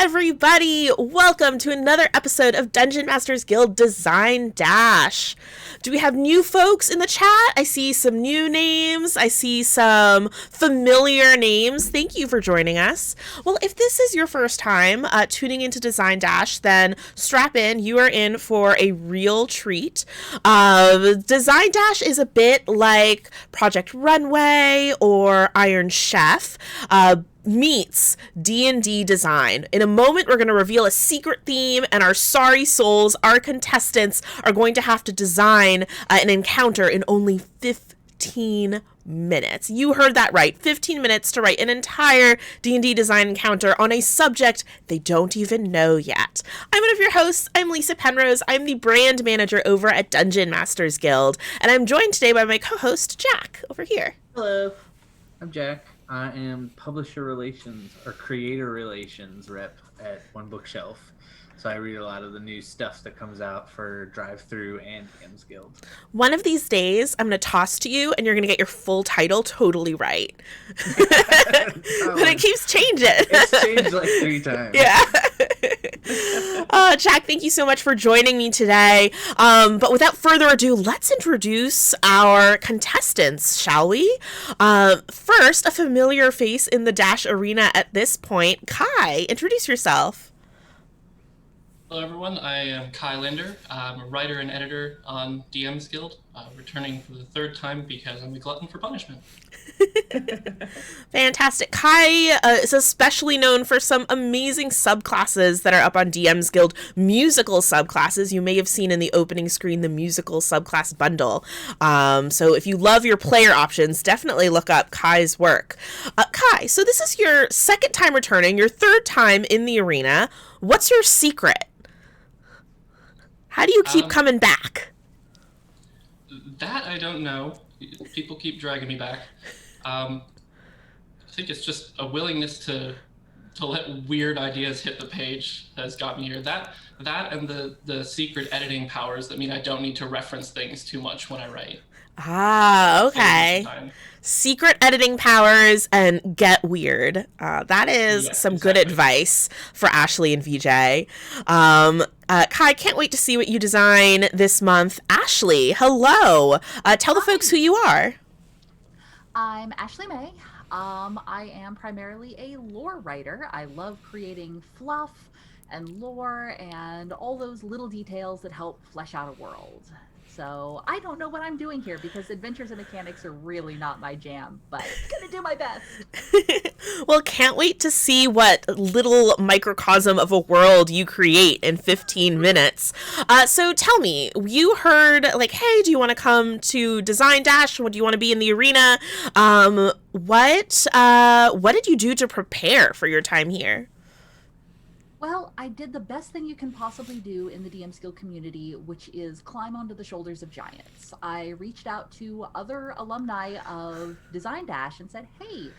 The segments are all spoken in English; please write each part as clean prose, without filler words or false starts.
everybody! Welcome to another episode of Dungeon Masters Guild Design Dash. Do we have new folks in the chat? I see some new names. I see some familiar names. Thank you for joining us. Well, if this is your first time tuning into Design Dash, then strap in. You are in for a real treat. Design Dash is a bit like Project Runway or Iron Chef. Meets D&D design. In a moment, we're going to reveal a secret theme, and our sorry souls, our contestants, are going to have to design an encounter in only 15 minutes. You heard that right. 15 minutes to write an entire D&D design encounter on a subject they don't even know yet. I'm one of your hosts. I'm Lysa Penrose. I'm the brand manager over at Dungeon Masters Guild, and I'm joined today by my co-host, Jack, over here. Hello. I'm Jack. I am publisher relations or creator relations rep at One Bookshelf. So I read a lot of the new stuff that comes out for Drive-Thru and DM's Guild. One of these days, I'm going to toss to you, and you're going to get your full title totally right. But it keeps changing. It's changed like 3 times. Yeah. Jack, thank you so much for joining me today. But without further ado, let's introduce our contestants, shall we? First, a familiar face in the Dash arena at this point. Kai, introduce yourself. Hello everyone, I am Kai Linder. I'm a writer and editor on DM's Guild, returning for the 3rd time because I'm a glutton for punishment. Fantastic. Kai is especially known for some amazing subclasses that are up on DM's Guild, musical subclasses. You may have seen in the opening screen the musical subclass bundle. So if you love your player options, definitely look up Kai's work. Kai, so this is your 2nd time returning, your 3rd time in the arena. What's your secret? How do you keep coming back? That I don't know. People keep dragging me back. I think it's just a willingness to let weird ideas hit the page has got me here. That and the secret editing powers that mean I don't need to reference things too much when I write. Ah, okay. Secret editing powers and get weird. That is some good advice for Ashley and VJ. Kai, can't wait to see what you design this month. Ashley, hello. Tell the folks who you are. I'm Ashley May. I am primarily a lore writer. I love creating fluff and lore and all those little details that help flesh out a world. So I don't know what I'm doing here because adventures and mechanics are really not my jam, but I'm gonna do my best. Well, can't wait to see what little microcosm of a world you create in 15 minutes. So tell me, you heard like, hey, do you want to come to Design Dash? What do you want to be in the arena? What did you do to prepare for your time here? Well, I did the best thing you can possibly do in the DM Skill community, which is climb onto the shoulders of giants. I reached out to other alumni of Design Dash and said, hey,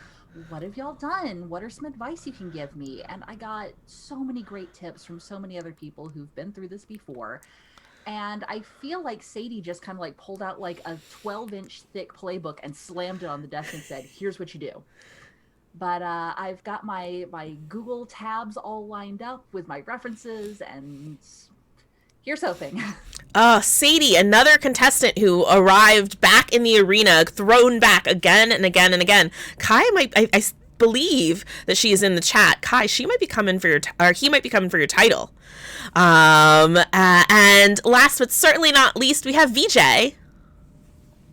what have y'all done? What are some advice you can give me? And I got so many great tips from so many other people who've been through this before. And I feel like Sadie just kind of like pulled out like a 12-inch thick playbook and slammed it on the desk and said, here's what you do. But I've got my Google tabs all lined up with my references, and here's hoping. Oh, Sadie, another contestant who arrived back in the arena, thrown back again and again and again. Kai I believe that she is in the chat. Kai, she might be coming for your, or he might be coming for your title. And last but certainly not least, we have VJ.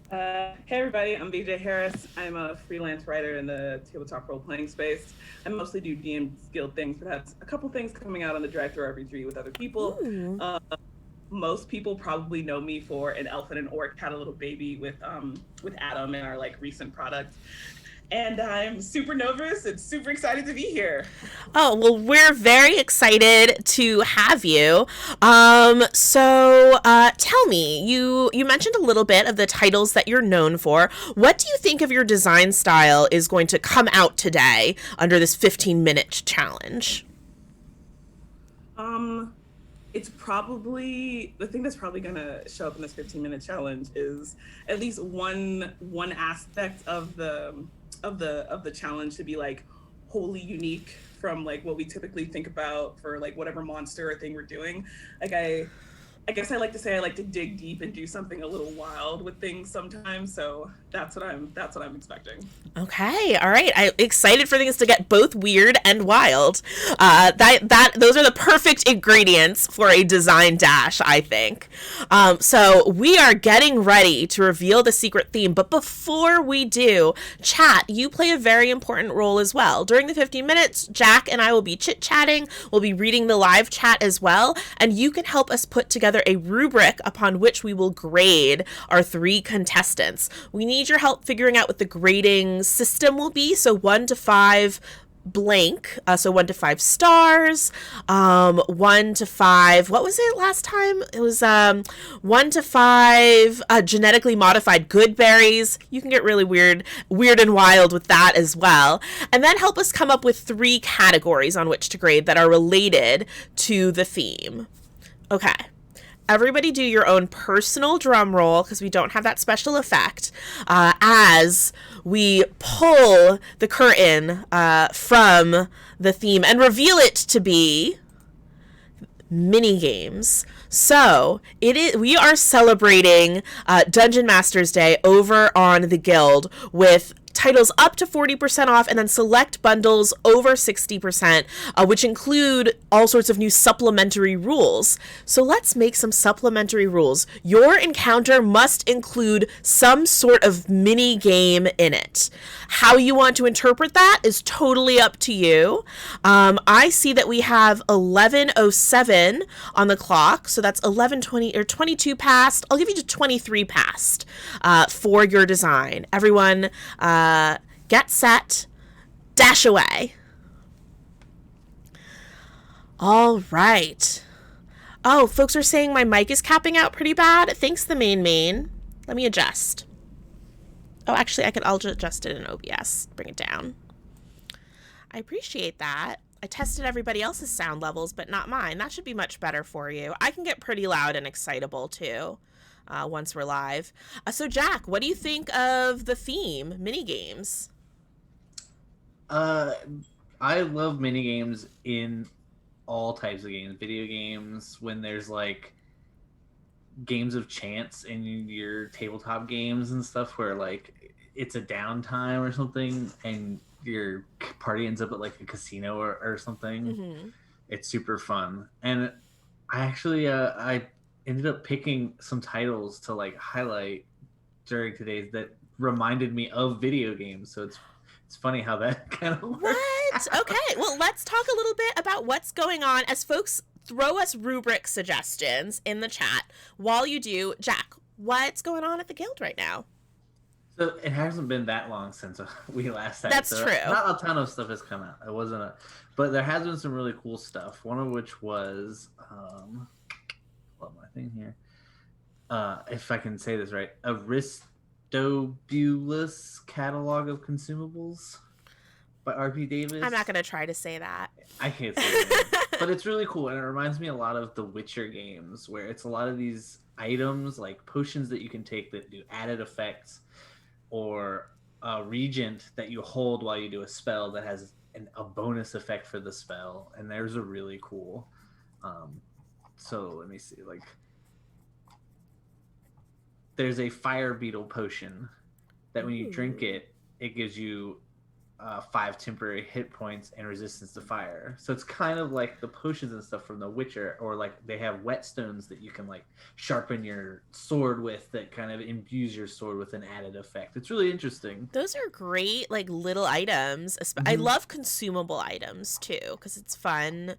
Hey everybody, I'm VJ Harris. I'm a freelance writer in the tabletop role-playing space. I mostly do DM's Guild things, but have a couple things coming out on the Drive-Thru RPG with other people. Most people probably know me for an elf and an orc had a little baby with Adam in our like recent product. And I'm super nervous and super excited to be here. Oh, well, we're very excited to have you. So tell me, you mentioned a little bit of the titles that you're known for. What do you think of your design style is going to come out today under this 15-minute challenge? It's probably the thing that's probably gonna show up in this 15-minute challenge is at least one aspect of the challenge to be like, wholly unique from like what we typically think about for like whatever monster or thing we're doing. Like I guess I like to say I like to dig deep and do something a little wild with things sometimes. So that's what I'm expecting. Okay, all right. I'm excited for things to get both weird and wild. Those are the perfect ingredients for a design dash, I think. So we are getting ready to reveal the secret theme, but before we do, chat, you play a very important role as well. During the 15 minutes, Jack and I will be chit-chatting. We'll be reading the live chat as well, and you can help us put together a rubric upon which we will grade our 3 contestants. We need your help figuring out what the grading system will be. So 1 to 5 blank, so 1 to 5 stars, 1 to 5, what was it last time? It was 1 to 5 genetically modified good berries. You can get really weird and wild with that as well. And then help us come up with 3 categories on which to grade that are related to the theme. Okay. Everybody do your own personal drum roll, because we don't have that special effect, as we pull the curtain from the theme and reveal it to be mini games. So we are celebrating Dungeon Masters Day over on the Guild with titles up to 40% off, and then select bundles over 60%, which include all sorts of new supplementary rules. So let's make some supplementary rules. Your encounter must include some sort of mini game in it. How you want to interpret that is totally up to you. I see that we have 11:07 on the clock, so that's 11:20 or 22 past. I'll give you to 23 past for your design. Everyone, get set, dash away. All right. Oh, folks are saying my mic is capping out pretty bad. Thanks, the main. Let me adjust. Oh, actually, I'll just adjust it in OBS. Bring it down. I appreciate that. I tested everybody else's sound levels, but not mine. That should be much better for you. I can get pretty loud and excitable, too, once we're live. So, Jack, what do you think of the theme, minigames? I love minigames in all types of games. Video games, when there's like games of chance in your tabletop games and stuff where like it's a downtime or something and your party ends up at like a casino or something. Mm-hmm. It's super fun. And I actually I ended up picking some titles to like highlight during today's that reminded me of video games. So it's funny how that kind of works. What? Okay. Well, let's talk a little bit about what's going on as folks throw us rubric suggestions in the chat. While you do, Jack, what's going on at the Guild right now? So it hasn't been that long since we last had. That's true. Not a ton of stuff has come out. It wasn't but there has been some really cool stuff. One of which was pull up my thing here. If I can say this right, Aristobulus Catalog of Consumables by R.P. Davis. I'm not going to try to say that. I can't say that. But it's really cool, and it reminds me a lot of the Witcher games, where it's a lot of these items, like potions that you can take that do added effects, or a regent that you hold while you do a spell that has a bonus effect for the spell, and there's a really cool. So let me see, like there's a fire beetle potion that when you drink it, it gives you 5 temporary hit points and resistance to fire. So it's kind of like the potions and stuff from The Witcher, or like they have whetstones that you can like sharpen your sword with that kind of imbues your sword with an added effect. It's really interesting. Those are great, like little items. Mm-hmm. I love consumable items too, because it's fun.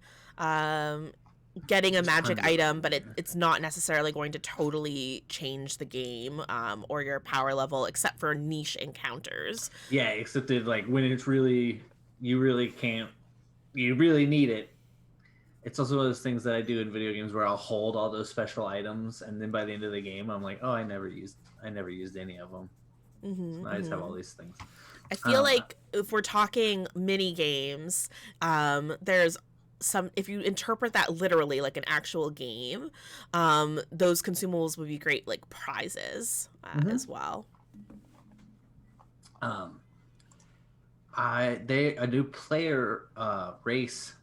Getting a magic item, but it's not necessarily going to totally change the game or your power level, except for niche encounters. Yeah, except that like when it's really, you really need it. It's also one of those things that I do in video games where I'll hold all those special items, and then by the end of the game, I'm like, oh, I never used any of them. Mm-hmm, so I just have all these things. I feel like if we're talking mini games, there's if you interpret that literally like an actual game, those consumables would be great like prizes as well. A new player race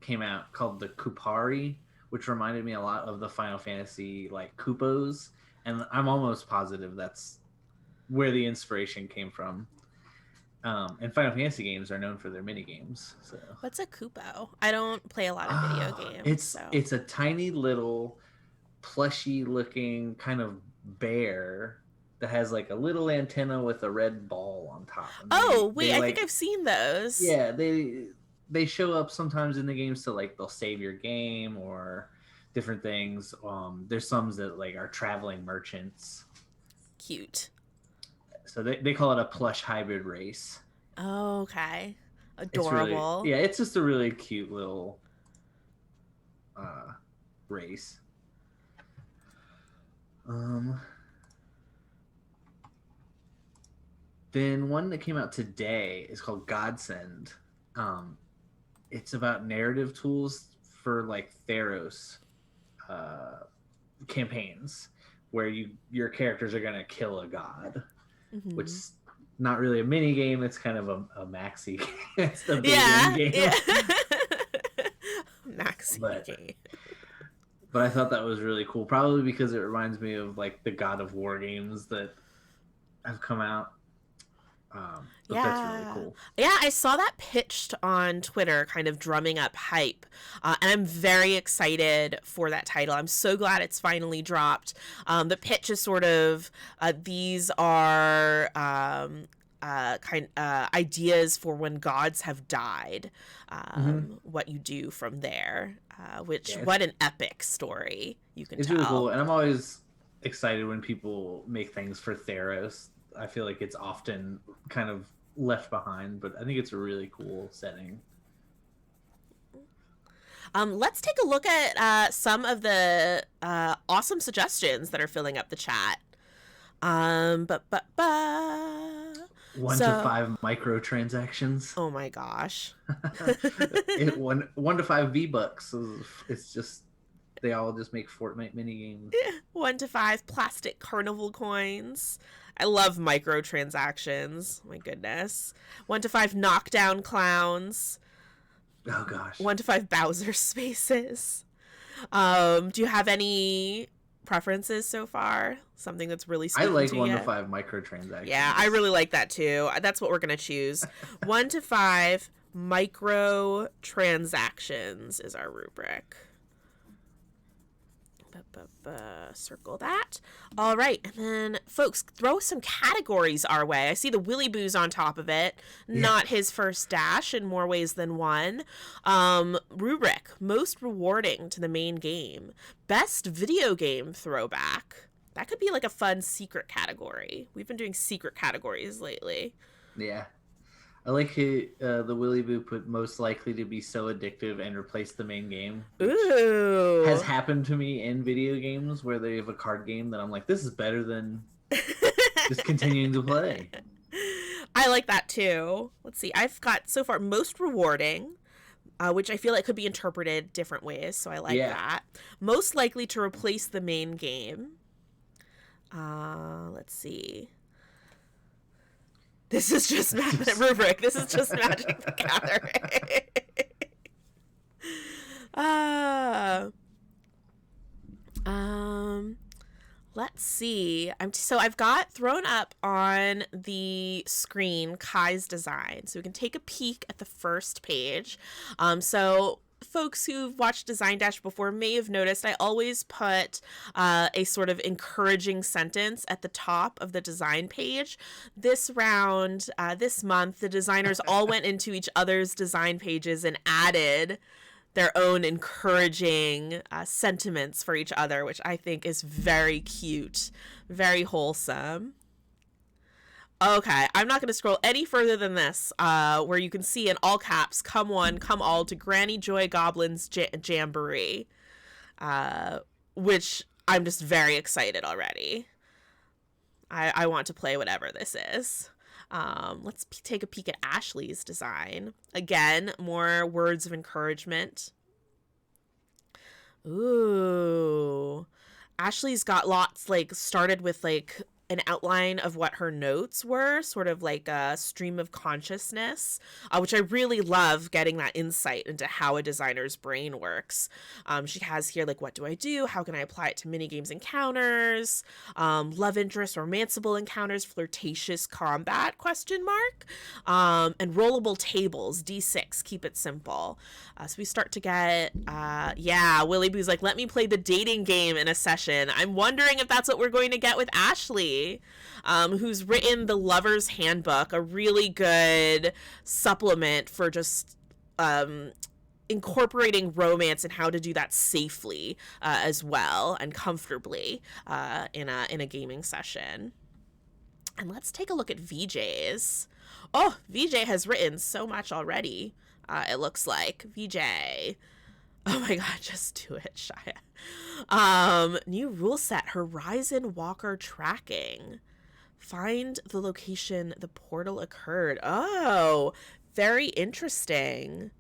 came out called the Kupari, which reminded me a lot of the Final Fantasy like Kupos, and I'm almost positive that's where the inspiration came from. And Final Fantasy games are known for their mini games. So What's a Kupo? I don't play a lot of video games. It's a tiny little plushy looking kind of bear that has like a little antenna with a red ball on top. I think I've seen those. Yeah, they show up sometimes in the games to like they'll save your game or different things. There's some that like are traveling merchants. Cute. So they call it a plush hybrid race. Oh, okay. Adorable. It's just a really cute little race. Then one that came out today is called Godsend. It's about narrative tools for like Theros campaigns where your characters are gonna kill a god, which is not really a mini game. It's kind of a maxi. It's the big game. Maxi game. But I thought that was really cool, probably because it reminds me of like the God of War games that have come out. That's really cool. Yeah, I saw that pitched on Twitter, kind of drumming up hype. And I'm very excited for that title. I'm so glad it's finally dropped. The pitch is sort of, these are ideas for when gods have died, what you do from there, what an epic story you can tell. It's really cool, and I'm always excited when people make things for Theros. I feel like it's often kind of left behind, but I think it's a really cool setting. Let's take a look at some of the awesome suggestions that are filling up the chat. 1 to 5 microtransactions. Oh my gosh. 1 to 5 V-Bucks. It's just, they all just make Fortnite mini games. 1 to 5 plastic carnival coins. I love microtransactions. My goodness. 1 to 5 knockdown clowns. Oh gosh. 1 to 5 Bowser spaces. Do you have any preferences so far? Something that's really I like to 1 you? to 5 microtransactions. Yeah, I really like that too. That's what we're gonna choose. 1 to 5 microtransactions is our rubric. Circle that. All right, and then folks, throw some categories our way. I see the Willy Boo's on top of it. Not his first dash in more ways than one. Rubric, most rewarding to the main game. Best video game throwback. That could be like a fun secret category. We've been doing secret categories lately. Yeah. I like the Willy Boo put most likely to be so addictive and replace the main game. Ooh. Has happened to me in video games where they have a card game that I'm like, this is better than just continuing to play. I like that too. Let's see. I've got so far most rewarding, which I feel like could be interpreted different ways. So I like that. Most likely to replace the main game. Let's see. This is just rubric. This is just Magic the Gathering. Let's see. I've got thrown up on the screen Kai's design, so we can take a peek at the first page. So folks who've watched Design Dash before may have noticed I always put a sort of encouraging sentence at the top of the design page. This round, this month, the designers all went into each other's design pages and added their own encouraging sentiments for each other, which I think is very cute, very wholesome. Okay, I'm not going to scroll any further than this, where you can see in all caps, come one, come all to Granny Joy Goblin's Jamboree, which I'm just very excited already. I want to play whatever this is. Let's take a peek at Ashley's design. Again, more words of encouragement. Ooh. Ashley's got lots, started with, an outline of what her notes were, sort of like a stream of consciousness, which I really love, getting that insight into how a designer's brain works. She has here, like, what do I do? How can I apply it to minigames encounters? Love interest, romanceable encounters, flirtatious combat, question mark, and rollable tables, D6, keep it simple. So we start to get, Willy Boo's like, let me play the dating game in a session. I'm wondering if that's what we're going to get with Ashley, who's written the Lover's Handbook, a really good supplement for just incorporating romance and how to do that safely as well and comfortably in a gaming session. And let's take a look at VJ's. Oh, VJ has written so much already. It looks like VJ. Oh my god, just do it, Shia. New rule set, Horizon Walker tracking. Find the location the portal occurred. Oh, very interesting.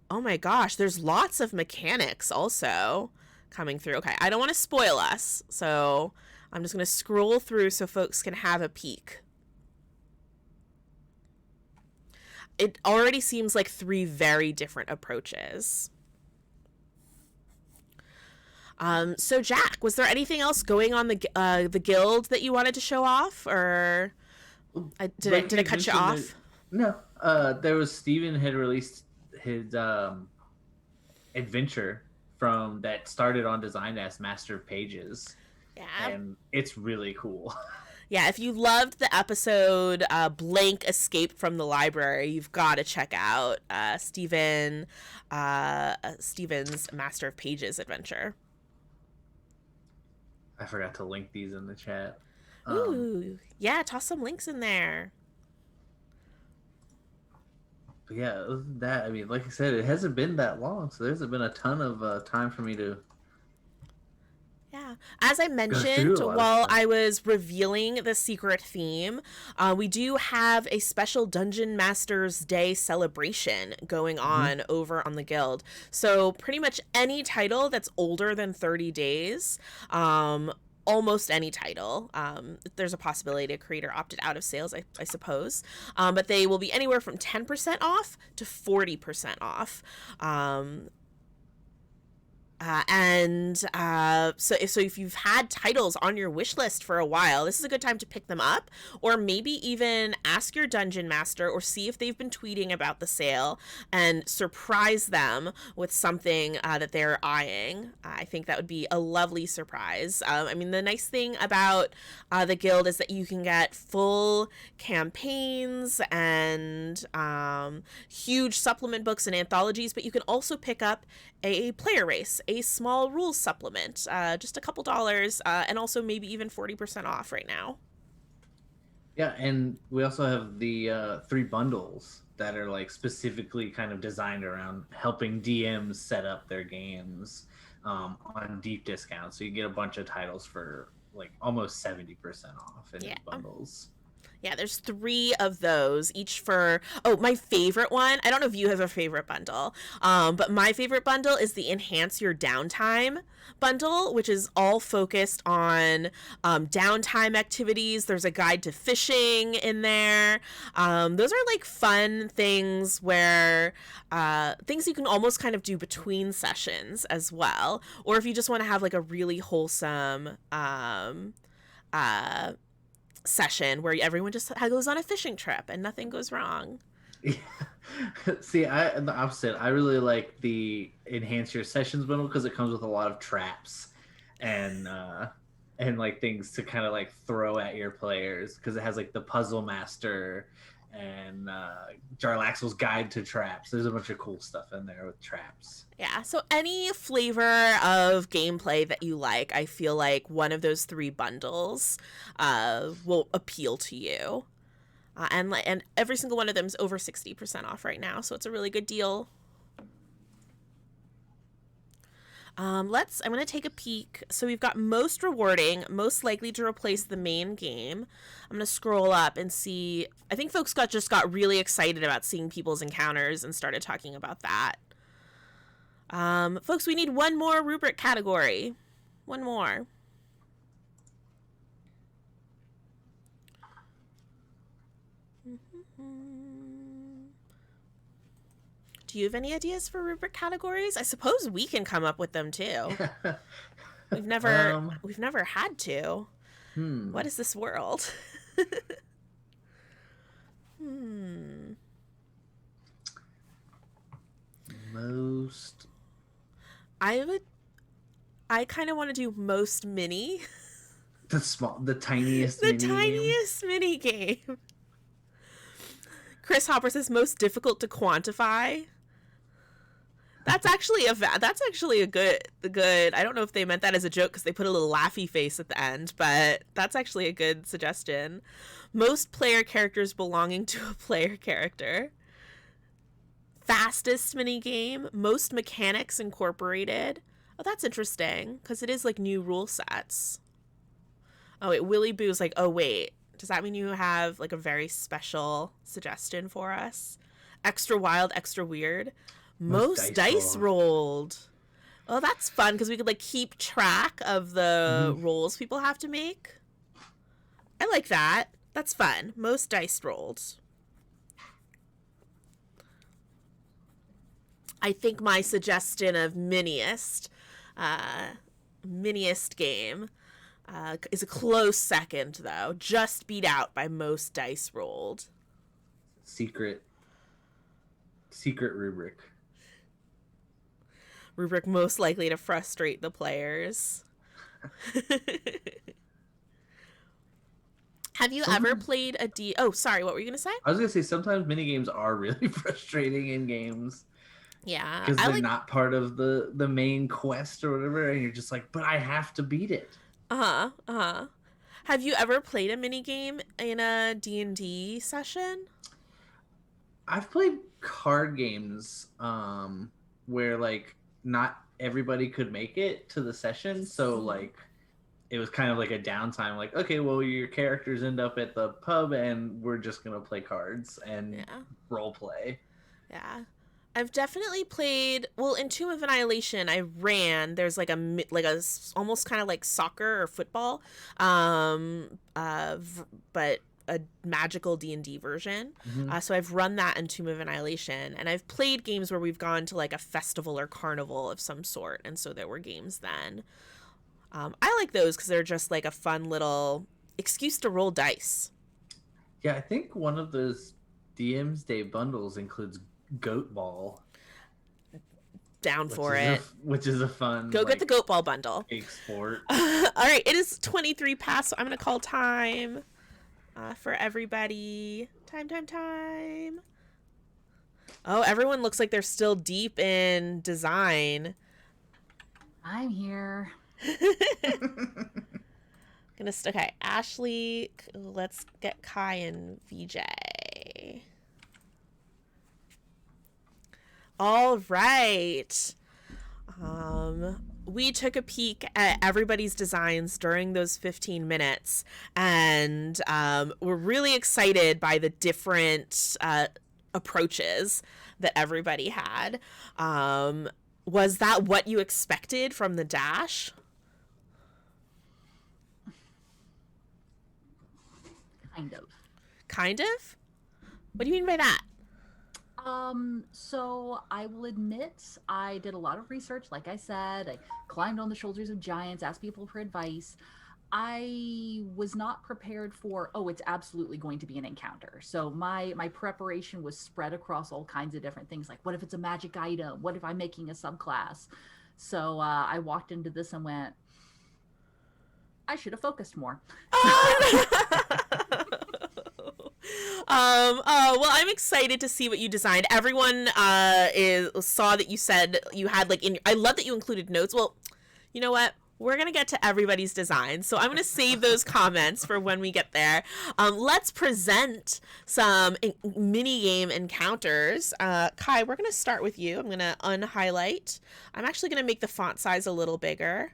Oh my gosh, there's lots of mechanics also coming through. Okay, I don't want to spoil us, so I'm just going to scroll through so folks can have a peek. It already seems like 3 very different approaches. So Jack, was there anything else going on the guild that you wanted to show off, or did I cut you off? No. There was Steven had released his adventure from that started on Design as Master of Pages. Yeah. And it's really cool. Yeah, if you loved the episode Blank Escape from the Library, you've got to check out Steven's Master of Pages adventure. I forgot to link these in the chat. Ooh, yeah, toss some links in there. But yeah, other than that, I mean, like I said, it hasn't been that long, so there hasn't been a ton of time for me to... Yeah. As I mentioned while I was revealing the secret theme, we do have a special Dungeon Masters Day celebration going on over on the Guild. So pretty much any title that's older than 30 days, almost any title, there's a possibility a creator opted out of sales, I suppose, but they will be anywhere from 10% off to 40% off. So if you've had titles on your wish list for a while, this is a good time to pick them up, or maybe even ask your dungeon master or see if they've been tweeting about the sale and surprise them with something that they're eyeing. I think that would be a lovely surprise. I mean, the nice thing about the Guild is that you can get full campaigns and huge supplement books and anthologies, but you can also pick up a player race, a small rules supplement, just a couple dollars, and also maybe even 40% off right now. Yeah, and we also have the 3 bundles that are like specifically kind of designed around helping DMs set up their games on deep discounts. So you get a bunch of titles for like almost 70% off in these bundles. Yeah, there's 3 of those, each for, my favorite one. I don't know if you have a favorite bundle, but my favorite bundle is the Enhance Your Downtime bundle, which is all focused on downtime activities. There's a guide to fishing in there. Those are like fun things where things you can almost kind of do between sessions as well. Or if you just want to have like a really wholesome session where everyone just goes on a fishing trip and nothing goes wrong. Yeah. See, the opposite. I really like the Enhance Your Sessions bundle because it comes with a lot of traps and like things to kind of like throw at your players, because it has like the Puzzle Master and Jarlaxle's Guide to Traps. There's a bunch of cool stuff in there with traps. Yeah, so any flavor of gameplay that you like, I feel like one of those 3 bundles will appeal to you. And every single one of them is over 60% off right now, so it's a really good deal. I'm going to take a peek. So we've got most rewarding, most likely to replace the main game. I'm going to scroll up and see. I think folks just got really excited about seeing people's encounters and started talking about that. Folks, we need one more rubric category. One more. Do you have any ideas for rubric categories? I suppose we can come up with them too. We've never had to. What is this world? Most. I kind of want to do most mini. The tiniest The mini game. tiniest mini game. Chris Hopper says most difficult to quantify. That's actually a good. I don't know if they meant that as a joke because they put a little laughy face at the end, but that's actually a good suggestion. Most player characters belonging to a player character. Fastest mini game. Most mechanics incorporated. Oh, that's interesting because it is like new rule sets. Oh wait, Willy Boo's like, oh wait, does that mean you have like a very special suggestion for us? Extra wild, extra weird. Most dice rolled. Oh, that's fun because we could like keep track of the rolls people have to make. I like that. That's fun. Most dice rolled. I think my suggestion of miniest game is a close second though, just beat out by most dice rolled. Secret rubric. Rubric most likely to frustrate the players. Have you ever played a Oh, sorry, what were you gonna say? I was gonna say sometimes minigames are really frustrating in games. Yeah, because they're not part of the main quest or whatever, and you're just like, but I have to beat it. Have you ever played a minigame in a D&D session? I've played card games where like not everybody could make it to the session, so like it was kind of like a downtime, like, okay, well, your characters end up at the pub and we're just gonna play cards and role play. Yeah, I've definitely played. Well, in Tomb of Annihilation, I ran. There's like a almost kind of like soccer or football, but a magical D&D version. So I've run that in Tomb of Annihilation, and I've played games where we've gone to like a festival or carnival of some sort, and so there were games then. I like those because they're just like a fun little excuse to roll dice. Yeah, I think one of those DM's Day bundles includes Goat Ball. Down for it. Which is a fun. Go get the Goat Ball bundle. Big sport. All right, it is 23 past, so I'm gonna call time for everybody. Time. Oh, everyone looks like they're still deep in design. I'm here. Okay, Ashley. Let's get Kai and VJ. All right. We took a peek at everybody's designs during those 15 minutes, and we're really excited by the different approaches that everybody had. Was that what you expected from the Dash? Kind of? What do you mean by that? So I will admit I did a lot of research. Like I said, I climbed on the shoulders of giants, asked people for advice. I was not prepared for, it's absolutely going to be an encounter. So my preparation was spread across all kinds of different things. Like, what if it's a magic item? What if I'm making a subclass? So I walked into this and went, I should have focused more. Well, I'm excited to see what you designed. Everyone saw that you said you had I love that you included notes. Well, you know what? We're going to get to everybody's design, so I'm going to save those comments for when we get there. Let's present some mini-game encounters. Kai, we're going to start with you. I'm going to unhighlight. I'm actually going to make the font size a little bigger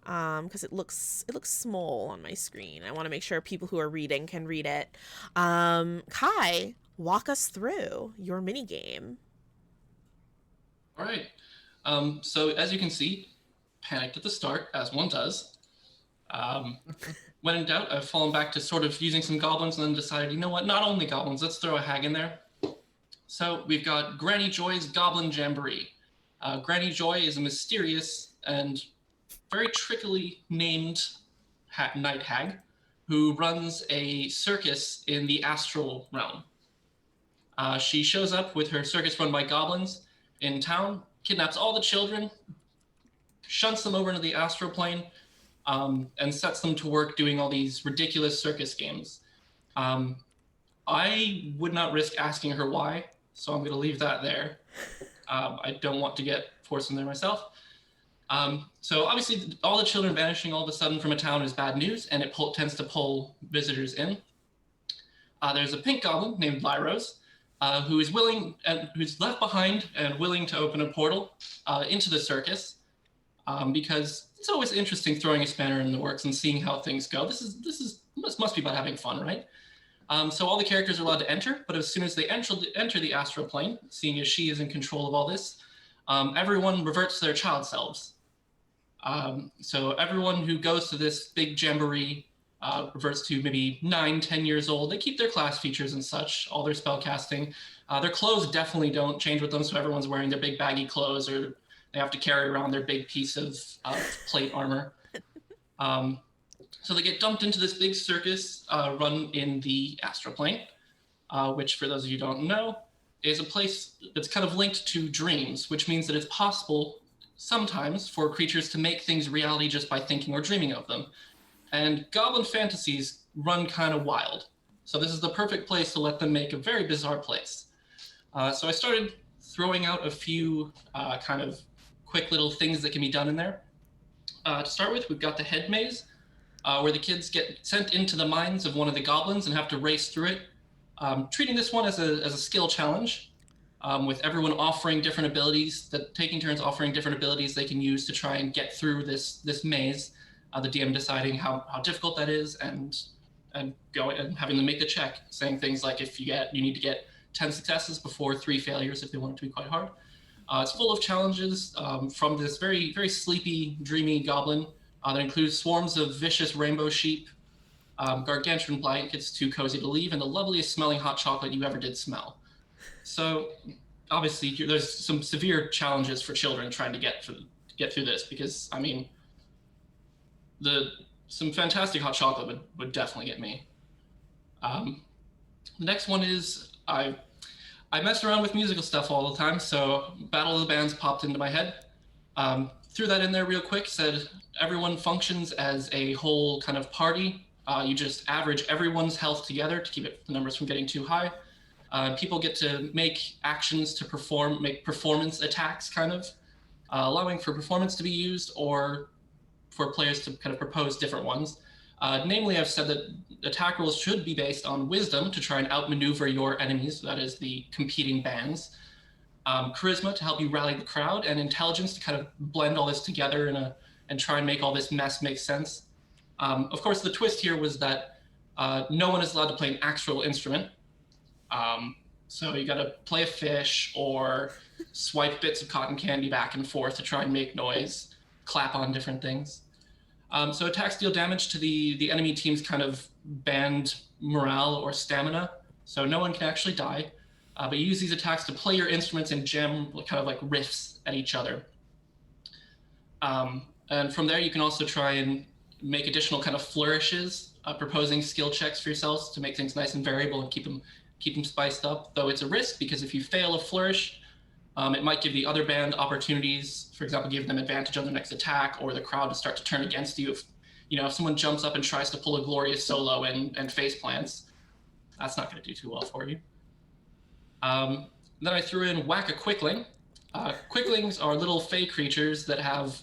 because it looks small on my screen. I want to make sure people who are reading can read it. Kai, walk us through your mini-game. All right. So as you can see, panicked at the start, as one does. When in doubt, I've fallen back to sort of using some goblins and then decided, you know what, not only goblins, let's throw a hag in there. So we've got Granny Joy's Goblin Jamboree. Granny Joy is a mysterious and very trickily named night hag who runs a circus in the astral realm. She shows up with her circus run by goblins in town, kidnaps all the children, shunts them over into the astral plane, and sets them to work doing all these ridiculous circus games. I would not risk asking her why, so I'm going to leave that there. I don't want to get forced in there myself. So obviously, all the children vanishing all of a sudden from a town is bad news, and it tends to pull visitors in. There's a pink goblin named Lysa, who is willing and who's left behind and willing to open a portal into the circus, because it's always interesting throwing a spanner in the works and seeing how things go. This must be about having fun, right? So all the characters are allowed to enter, but as soon as they enter the astral plane, seeing as she is in control of all this, everyone reverts to their child selves. So everyone who goes to this big jamboree reverts to maybe 9-10 years old. They keep their class features and such, all their spell casting. Their clothes definitely don't change with them, so everyone's wearing their big baggy clothes, or they have to carry around their big piece of plate armor. So they get dumped into this big circus run in the astral plane, which, for those of you who don't know, is a place that's kind of linked to dreams, which means that it's possible sometimes for creatures to make things reality just by thinking or dreaming of them. And goblin fantasies run kind of wild. So this is the perfect place to let them make a very bizarre place. So I started throwing out a few kind of quick little things that can be done in there. To start with, we've got the head maze, where the kids get sent into the minds of one of the goblins and have to race through it. Treating this one as a skill challenge, with everyone offering different abilities, taking turns offering different abilities they can use to try and get through this maze. The DM deciding how difficult that is, and going and having them make the check, saying things like you need to get 10 successes before 3 failures if they want it to be quite hard. It's full of challenges from this very, very sleepy, dreamy goblin that includes swarms of vicious rainbow sheep, gargantuan blankets too cozy to leave, and the loveliest smelling hot chocolate you ever did smell. So obviously there's some severe challenges for children trying to get through this, because I mean, some fantastic hot chocolate would definitely get me. The next one is I messed around with musical stuff all the time, so Battle of the Bands popped into my head. Threw that in there real quick, said everyone functions as a whole kind of party. You just average everyone's health together to keep the numbers from getting too high. People get to make actions to make performance attacks, kind of, allowing for performance to be used or for players to kind of propose different ones. Namely, I've said that attack rolls should be based on wisdom to try and outmaneuver your enemies, that is the competing bands. Charisma to help you rally the crowd, and intelligence to kind of blend all this together and try and make all this mess make sense. Of course, the twist here was that no one is allowed to play an actual instrument. So you got to play a fish or swipe bits of cotton candy back and forth to try and make noise, clap on different things. So attacks deal damage to the enemy team's kind of band morale or stamina, so no one can actually die. But you use these attacks to play your instruments and jam kind of like riffs at each other. And from there, you can also try and make additional kind of flourishes, proposing skill checks for yourselves to make things nice and variable and keep them spiced up. Though it's a risk, because if you fail a flourish, it might give the other band opportunities, for example, give them advantage on their next attack, or the crowd to start to turn against you. If someone jumps up and tries to pull a glorious solo and face plants, that's not going to do too well for you. Then I threw in Whack a Quickling. Quicklings are little fey creatures that have,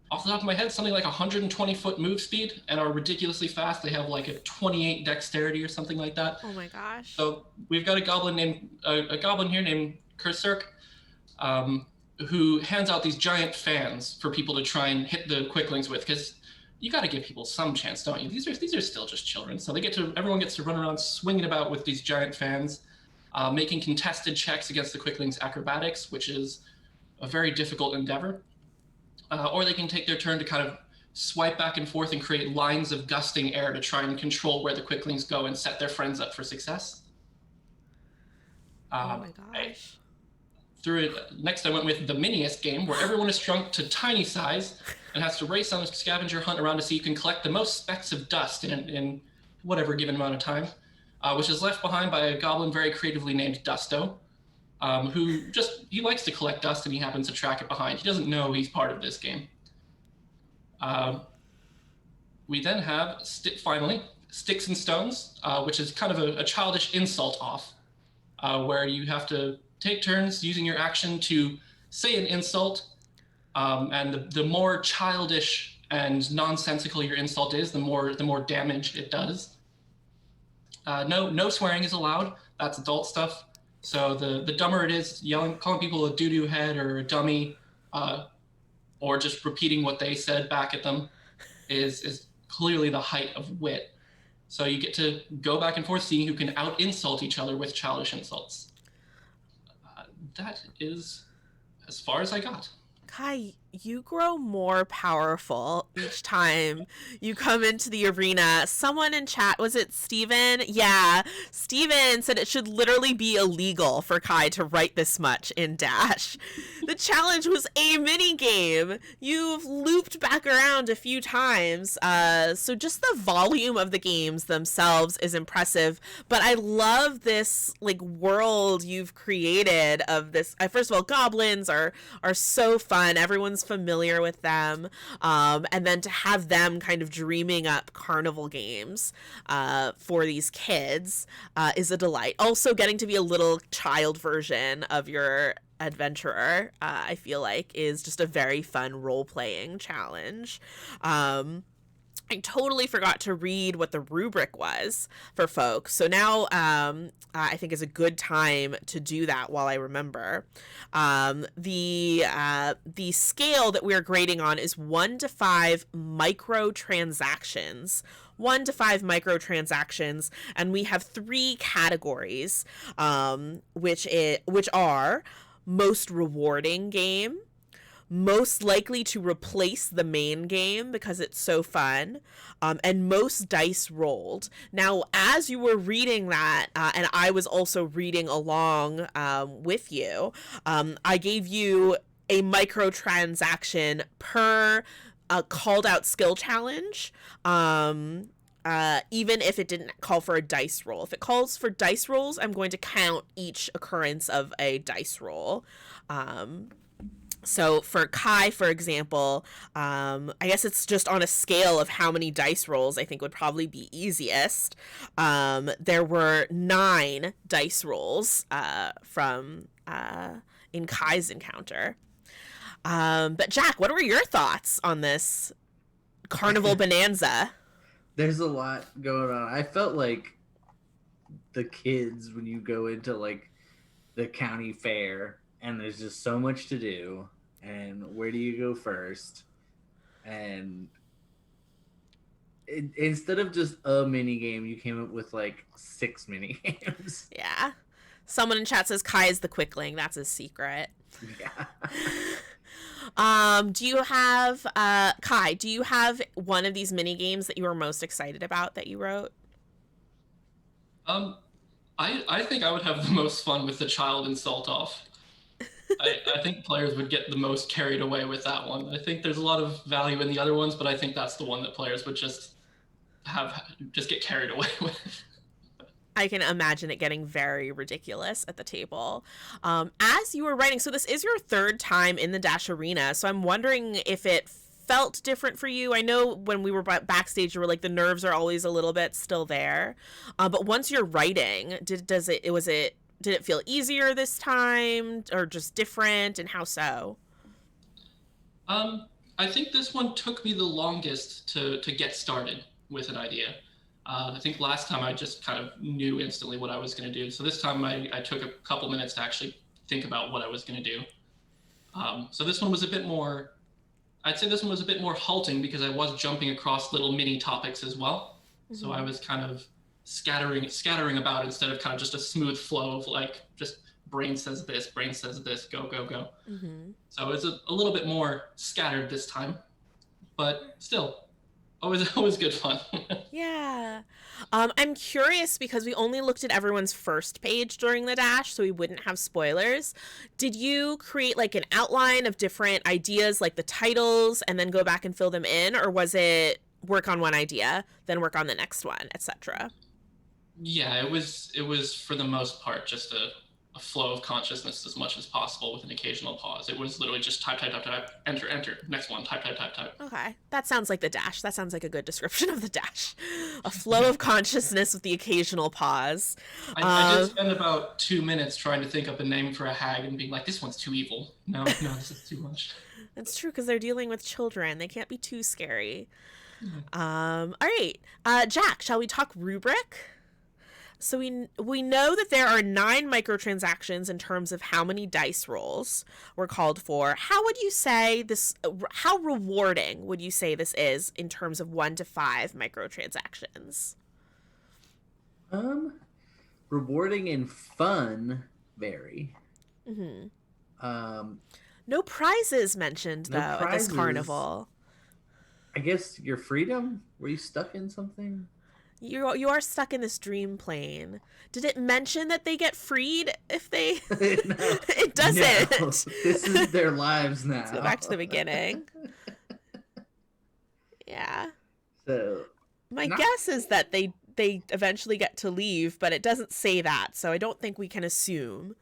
off the top of my head, something like 120-foot move speed and are ridiculously fast. They have like a 28 dexterity or something like that. Oh my gosh. So we've got a goblin here named Kiser, who hands out these giant fans for people to try and hit the quicklings with, because you got to give people some chance, don't you? These are still just children, so everyone gets to run around swinging about with these giant fans, making contested checks against the quicklings' acrobatics, which is a very difficult endeavor. Or they can take their turn to kind of swipe back and forth and create lines of gusting air to try and control where the quicklings go and set their friends up for success. Oh my I gosh. threw it. Next, I went with the miniest game, where everyone is shrunk to tiny size and has to race on a scavenger hunt around to see who can collect the most specks of dust in whatever given amount of time, which is left behind by a goblin very creatively named Dusto, who he likes to collect dust and he happens to track it behind. He doesn't know he's part of this game. We then have, finally, Sticks and Stones, which is kind of a childish insult off, where you have to take turns using your action to say an insult, and the more childish and nonsensical your insult is, the more damage it does. No swearing is allowed. That's adult stuff. So the dumber it is, calling people a doo-doo head or a dummy, or just repeating what they said back at them, is clearly the height of wit. So you get to go back and forth seeing who can out-insult each other with childish insults. That is as far as I got. Kai, you grow more powerful each time you come into the arena. Someone in chat, was it Steven? Yeah, Steven said it should literally be illegal for Kai to write this much in Dash. The challenge was a mini game. You've looped back around a few times, so just the volume of the games themselves is impressive. But I love this world you've created of this. First of all, goblins are so fun. Everyone's familiar with them, and then to have them kind of dreaming up carnival games for these kids is a delight. Also, getting to be a little child version of your adventurer, I feel like, is just a very fun role-playing challenge. I totally forgot to read what the rubric was for folks. So now I think is a good time to do that while I remember. The scale that we're grading on is 1 to 5 microtransactions. 1 to 5 microtransactions, and we have 3 categories, which are most rewarding game, most likely to replace the main game because it's so fun, and most dice rolled. Now, as you were reading that, and I was also reading along with you, I gave you a microtransaction per called out skill challenge, even if it didn't call for a dice roll. If it calls for dice rolls, I'm going to count each occurrence of a dice roll. So for Kai, for example, I guess it's just on a scale of how many dice rolls I think would probably be easiest. There were 9 dice rolls from in Kai's encounter. But Jack, what were your thoughts on this carnival bonanza? There's a lot going on. I felt like the kids when you go into the county fair and there's just so much to do, and where do you go first? And instead of just a mini game, you came up with 6 mini games. Yeah. Someone in chat says Kai is the quickling. That's his secret. Yeah. Do you have Kai, do you have one of these mini games that you were most excited about that you wrote? I think I would have the most fun with the child insult off. I think players would get the most carried away with that one. I think there's a lot of value in the other ones, but I think that's the one that players would just get carried away with. I can imagine it getting very ridiculous at the table. As you were writing, so this is your 3rd time in the Dash Arena, so I'm wondering if it felt different for you. I know when we were backstage, you were the nerves are always a little bit still there. But once you're writing, did it feel easier this time or just different, and how so? I think this one took me the longest to get started with an idea. I think last time I just kind of knew instantly what I was going to do. So this time I took a couple minutes to actually think about what I was going to do. So this one was a bit more, I'd say this one was a bit more halting because I was jumping across little mini topics as well. Mm-hmm. So I was kind of scattering about instead of kind of just a smooth flow of just brain says this, go, go, go. Mm-hmm. So it's a little bit more scattered this time, but still Always good fun. Yeah. I'm curious because we only looked at everyone's first page during the dash, so we wouldn't have spoilers. Did you create like an outline of different ideas, like the titles, and then go back and fill them in? Or was it work on one idea, then work on the next one, etc.? Yeah, it was for the most part just a flow of consciousness as much as possible with an occasional pause. It was literally just type, enter, enter, next one, type. Okay. That sounds like the dash. That sounds like a good description of the dash. A flow of consciousness with the occasional pause. I did spend about 2 minutes trying to think up a name for a hag and being like, this one's too evil. No, this is too much. That's true because they're dealing with children. They can't be too scary. All right. Jack, shall we talk rubric? So we know that there are 9 microtransactions in terms of how many dice rolls were called for. How would you say this, how rewarding would you say this is in terms of 1 to 5 microtransactions? Rewarding and fun vary. No prizes mentioned, though, at this carnival. I guess your freedom? Were you stuck in something? You are stuck in this dream plane. Did it mention that they get freed if they... No. It doesn't. No. This is their lives now. Let's go back to the beginning. Yeah. So my guess is that they eventually get to leave, but it doesn't say that, so I don't think we can assume.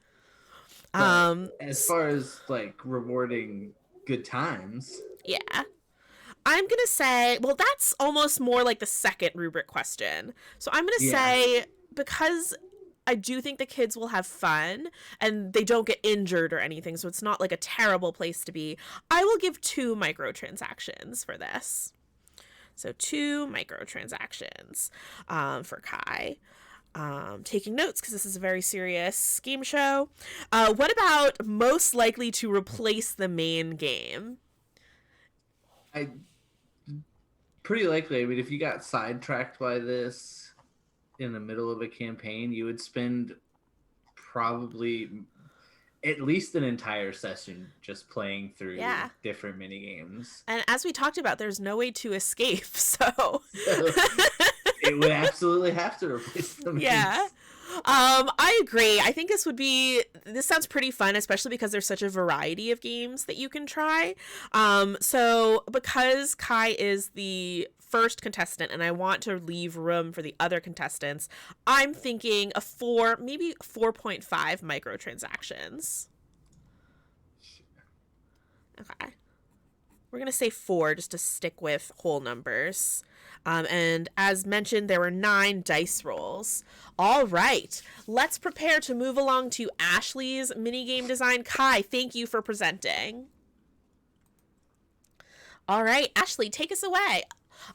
As far as like rewarding good times. Yeah. I'm going to say, well, that's almost more like the second rubric question. So I'm going to say, because I do think the kids will have fun and they don't get injured or anything, so it's not like a terrible place to be, I will give 2 microtransactions for this. So 2 microtransactions for Kai. Taking notes because this is a very serious game show. What about most likely to replace the main game? Pretty likely. I mean, if you got sidetracked by this in the middle of a campaign, you would spend probably at least an entire session just playing through different mini games. And as we talked about, there's no way to escape, so it would absolutely have to replace them. Yeah. I agree. I think this sounds pretty fun, especially because there's such a variety of games that you can try. So because Kai is the first contestant and I want to leave room for the other contestants, I'm thinking a 4, maybe 4.5 microtransactions. Okay. We're going to say 4 just to stick with whole numbers. And as mentioned, there were 9 dice rolls. All right, let's prepare to move along to Ashley's minigame design. Kai, thank you for presenting. All right, Ashley, take us away.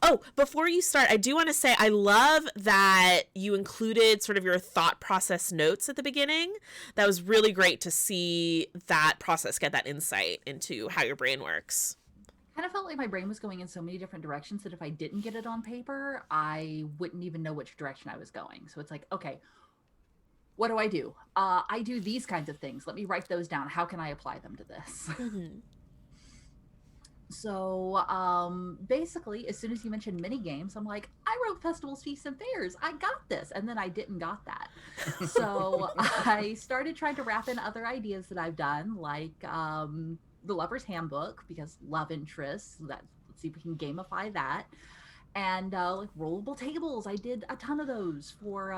Oh, before you start, I do want to say I love that you included sort of your thought process notes at the beginning. That was really great to see that process, get that insight into how your brain works. Kind of felt like my brain was going in so many different directions that if I didn't get it on paper, I wouldn't even know which direction I was going. So it's like, okay, what do? I do these kinds of things. Let me write those down. How can I apply them to this? Mm-hmm. So basically, as soon as you mentioned mini games, I'm like, I wrote festivals, feasts, and fairs. I got this. And then I didn't got that. So I started trying to wrap in other ideas that I've done, like the Lover's Handbook, because love interests. Let's see if we can gamify that. And like rollable tables, I did a ton of those for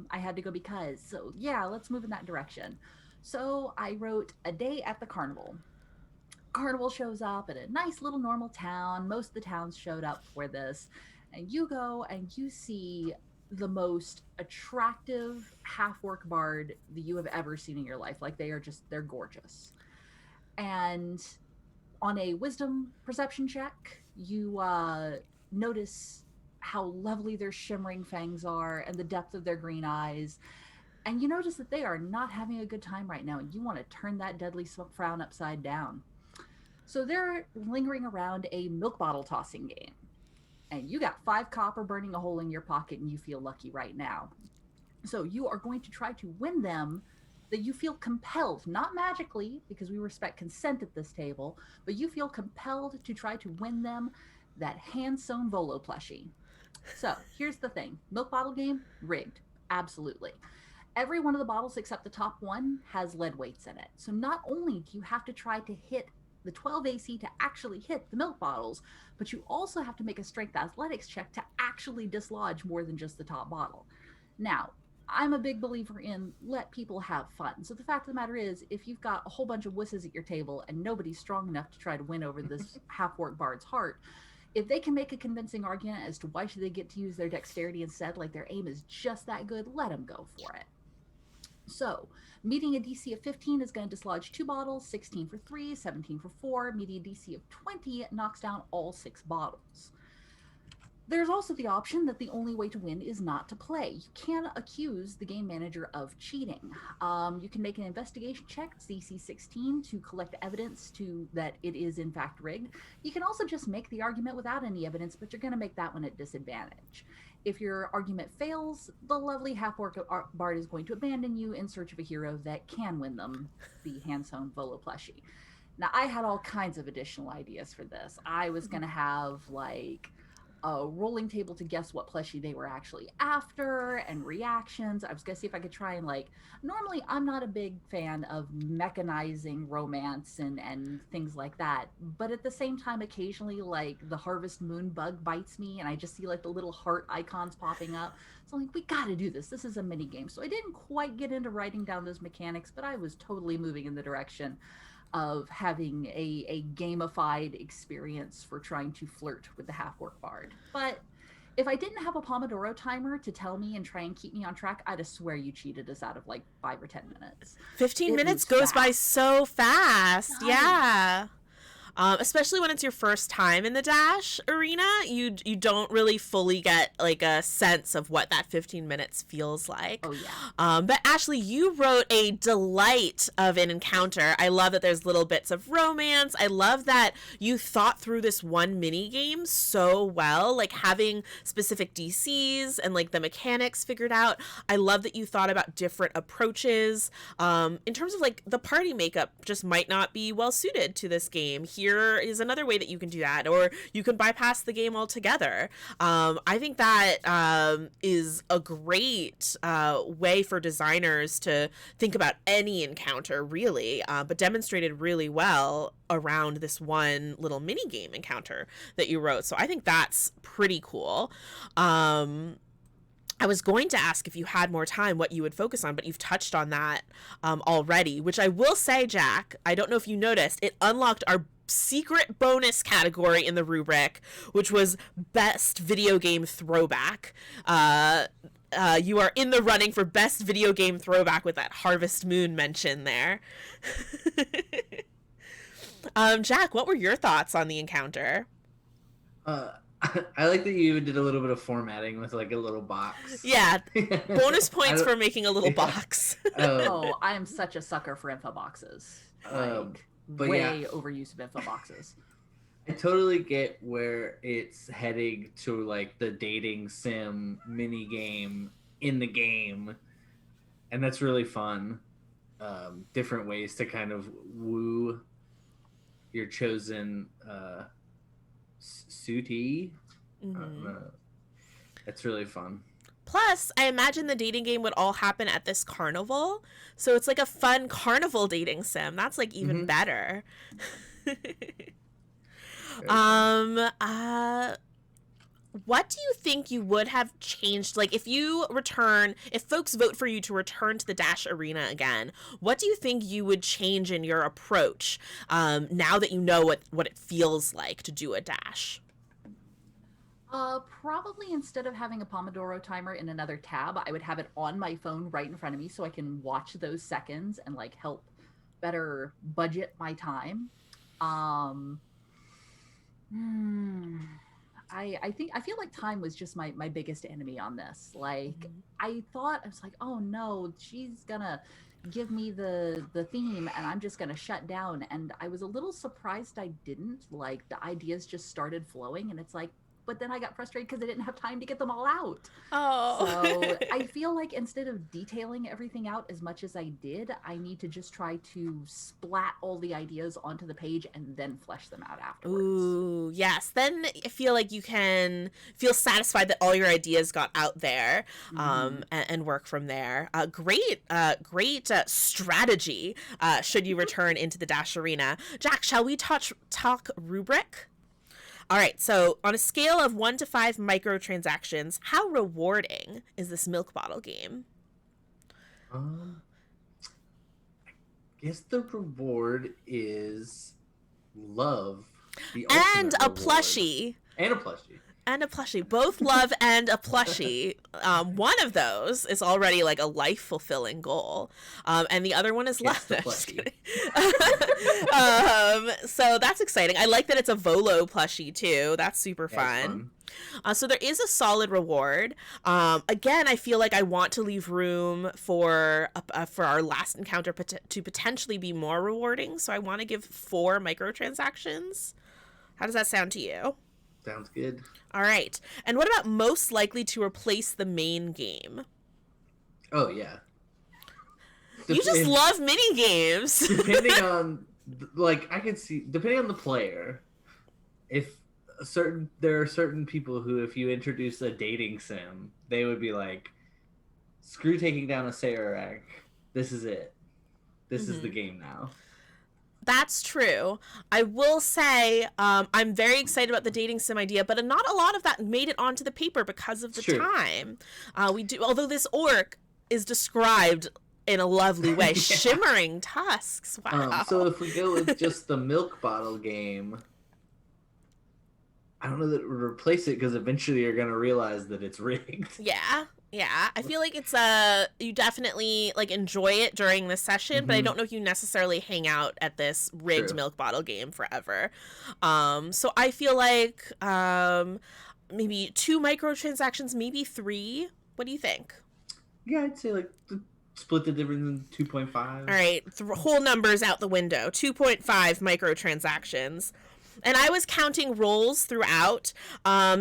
I had to go because. So yeah, let's move in that direction. So I wrote a day at the carnival. Carnival shows up at a nice little normal town. Most of the towns showed up for this. And you go and you see the most attractive half-orc bard that you have ever seen in your life. Like they're gorgeous. And on a wisdom perception check, you notice how lovely their shimmering fangs are and the depth of their green eyes. And you notice that they are not having a good time right now. And you want to turn that deadly frown upside down. So they're lingering around a milk bottle tossing game. And you got 5 copper burning a hole in your pocket and you feel lucky right now. So you are going to try to win them that you feel compelled, not magically, because we respect consent at this table, but you feel compelled to try to win them that hand-sewn Volo plushie. So here's the thing. Milk bottle game, rigged. Absolutely. Every one of the bottles except the top one has lead weights in it. So not only do you have to try to hit the 12 AC to actually hit the milk bottles, but you also have to make a strength athletics check to actually dislodge more than just the top bottle. Now, I'm a big believer in let people have fun. So the fact of the matter is, if you've got a whole bunch of wusses at your table and nobody's strong enough to try to win over this half-orc bard's heart, if they can make a convincing argument as to why should they get to use their dexterity instead, like their aim is just that good, let them go for it. So, meeting a DC of 15 is going to dislodge 2 bottles, 16 for 3, 17 for 4. Meeting a DC of 20 knocks down all 6 bottles. There's also the option that the only way to win is not to play. You can accuse the game manager of cheating. You can make an investigation check, DC 16, to collect evidence that it is in fact rigged. You can also just make the argument without any evidence, but you're going to make that one at disadvantage. If your argument fails, the lovely half-orc bard is going to abandon you in search of a hero that can win them the hand-sewn Volo plushie. Now, I had all kinds of additional ideas for this. I was going to have, like, a rolling table to guess what plushie they were actually after and reactions. I was gonna see if I could try and, like, normally I'm not a big fan of mechanizing romance and things like that, but at the same time occasionally, like, the harvest moon bug bites me and I just see like the little heart icons popping up. So I'm like, we gotta do this is a mini game. So I didn't quite get into writing down those mechanics, but I was totally moving in the direction of having a gamified experience for trying to flirt with the half-orc bard. But if I didn't have a Pomodoro timer to tell me and try and keep me on track, I'd swear you cheated us out of like 5 or 10 minutes. 15 minutes goes by so fast. Nice. Yeah. Especially when it's your first time in the Dash arena, you don't really fully get like a sense of what that 15 minutes feels like. Oh yeah. But Ashley, you wrote a delight of an encounter. I love that there's little bits of romance. I love that you thought through this one mini game so well, like having specific DCs and like the mechanics figured out. I love that you thought about different approaches. In terms of like the party makeup just might not be well suited to this game. Here is another way that you can do that, or you can bypass the game altogether. I think that is a great way for designers to think about any encounter, really, but demonstrated really well around this one little mini game encounter that you wrote. So I think that's pretty cool. I was going to ask if you had more time what you would focus on, but you've touched on that already, which I will say, Jack, I don't know if you noticed, it unlocked our secret bonus category in the rubric, which was best video game throwback. You are in the running for best video game throwback with that Harvest Moon mention there. Jack, what were your thoughts on the encounter? I like that you did a little bit of formatting with like a little box. Yeah, bonus points for making a little box. Oh, I am such a sucker for info boxes. But way yeah, overuse of info boxes. I totally get where it's heading to, like the dating sim mini game in the game, and that's really fun. Different ways to kind of woo your chosen suitee. That's really fun. Plus, I imagine the dating game would all happen at this carnival. So it's like a fun carnival dating sim. That's like even better. What do you think you would have changed? Like if folks vote for you to return to the Dash arena again, what do you think you would change in your approach now that you know what it feels like to do a Dash? Probably instead of having a Pomodoro timer in another tab, I would have it on my phone right in front of me so I can watch those seconds and like help better budget my time. I feel like time was just my biggest enemy on this. Like I was like, oh no, she's gonna give me the theme and I'm just gonna shut down. And I was a little surprised I didn't. Like the ideas just started flowing and it's like, but then I got frustrated because I didn't have time to get them all out. Oh. So I feel like instead of detailing everything out as much as I did, I need to just try to splat all the ideas onto the page and then flesh them out afterwards. Ooh, yes. Then I feel like you can feel satisfied that all your ideas got out there, and work from there. Great strategy. Should you return into the Dash Arena, Jack? Shall we talk rubric? All right. So on a scale of 1 to 5 microtransactions, how rewarding is this milk bottle game? I guess the reward is love. And a plushie. And a plushie. And a plushie. Both love and a plushie. One of those is already like a life-fulfilling goal. And the other one is love. The plushie. So that's exciting. I like that it's a Volo plushie too. That's super fun. So there is a solid reward. Again, I feel like I want to leave room for our last encounter to potentially be more rewarding. So I want to give 4 microtransactions. How does that sound to you? Sounds good. All right. And what about most likely to replace the main game? Oh, yeah. You just love mini games. Depending on, like, I can see, depending on the player, there are certain people who, if you introduce a dating sim, they would be like, screw taking down a Sararak. This is it. This is the game now. That's true. I will say I'm very excited about the dating sim idea, but not a lot of that made it onto the paper because of the time. Although this orc is described in a lovely way. Shimmering tusks. Wow. So if we go with just the milk bottle game, I don't know that it would replace it because eventually you're going to realize that it's rigged. Yeah, I feel like it's you definitely like enjoy it during the session, but I don't know if you necessarily hang out at this rigged milk bottle game forever. So I feel like maybe 2 microtransactions, maybe 3. What do you think? Yeah, I'd say like split the difference in 2.5. All right, whole numbers out the window. 2.5 microtransactions. And I was counting rolls throughout, I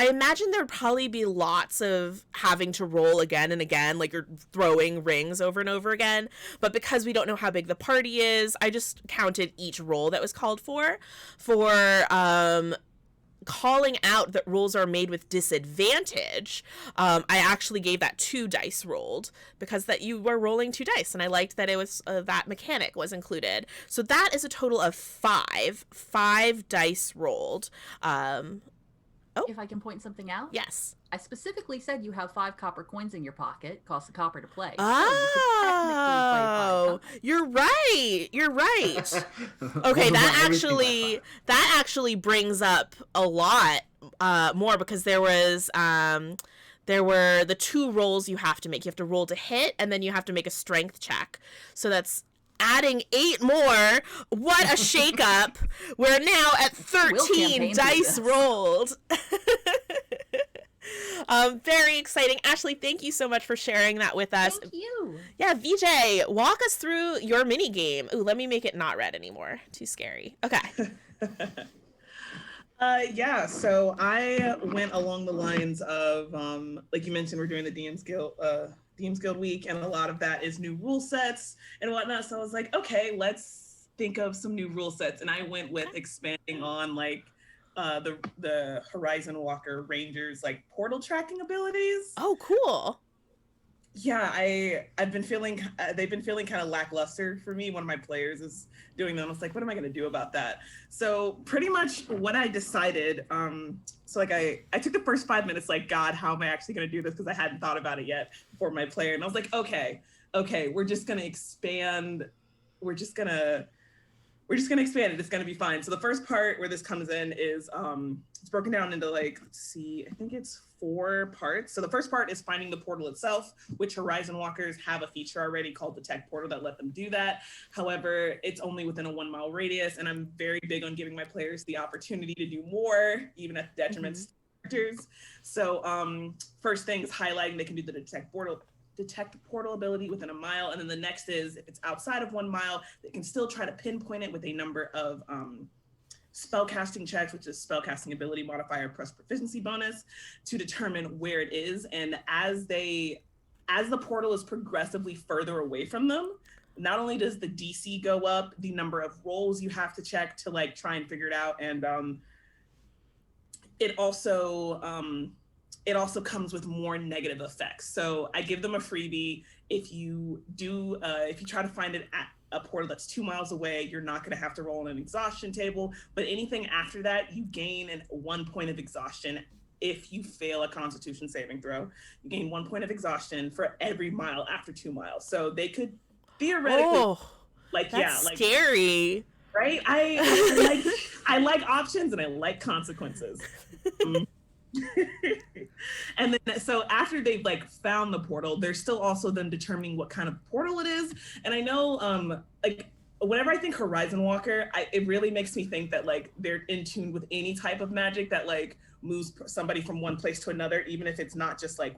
imagine there'd probably be lots of having to roll again and again, like you're throwing rings over and over again. But because we don't know how big the party is, I just counted each roll that was called for calling out that rolls are made with disadvantage. I actually gave that 2 dice rolled because that you were rolling 2 dice, and I liked that it was that mechanic was included. So that is a total of 5 dice rolled. If I can point something out? Yes. I specifically said you have 5 copper coins in your pocket. Costs a copper to play. Oh, so you're right. Okay, that actually brings up a lot more because there were the 2 rolls you have to make. You have to roll to hit, and then you have to make a strength check. So that's adding 8 more. What a shakeup. We're now at 13 dice rolled. Very exciting. Ashley, thank you so much for sharing that with us. Thank you. Yeah, VJ, walk us through your mini game. Ooh, let me make it not red anymore. Too scary. Okay. So I went along the lines of, like you mentioned, we're doing the DM's Guild week, and a lot of that is new rule sets and whatnot. So I was like, okay, let's think of some new rule sets. And I went with expanding on like the Horizon Walker Rangers like portal tracking abilities. Oh, cool. Yeah, I've been feeling they've been feeling kind of lackluster for me. One of my players is doing them. I was like, what am I going to do about that? So pretty much what I decided, so like I took the first 5 minutes like, God, how am I actually going to do this? Because I hadn't thought about it yet for my player. And I was like, okay, we're just going to expand. We're just going to expand it. It's going to be fine. So the first part where this comes in is it's broken down into like, let's see, I think it's 4 parts. So the first part is finding the portal itself, which Horizon Walkers have a feature already called Detect Portal that let them do that. However, it's only within a 1-mile radius, and I'm very big on giving my players the opportunity to do more, even at the detriment of characters. So first thing is highlighting they can do the Detect Portal ability within a mile, and then the next is if it's outside of 1 mile, they can still try to pinpoint it with a number of spellcasting checks, which is spellcasting ability modifier plus proficiency bonus, to determine where it is. And as the portal is progressively further away from them, not only does the DC go up, the number of rolls you have to check to like try and figure it out, and it also comes with more negative effects. So I give them a freebie. If you try to find it at a portal that's 2 miles away, you're not going to have to roll an exhaustion table. But anything after that, you gain 1 point of exhaustion. If you fail a Constitution saving throw, you gain 1 point of exhaustion for every mile after 2 miles. So they could theoretically, scary, right? I like options and I like consequences. And then so after they've like found the portal, they're still also then determining what kind of portal it is. And I know like whenever I think Horizon Walker, it really makes me think that like they're in tune with any type of magic that like moves somebody from one place to another, even if it's not just like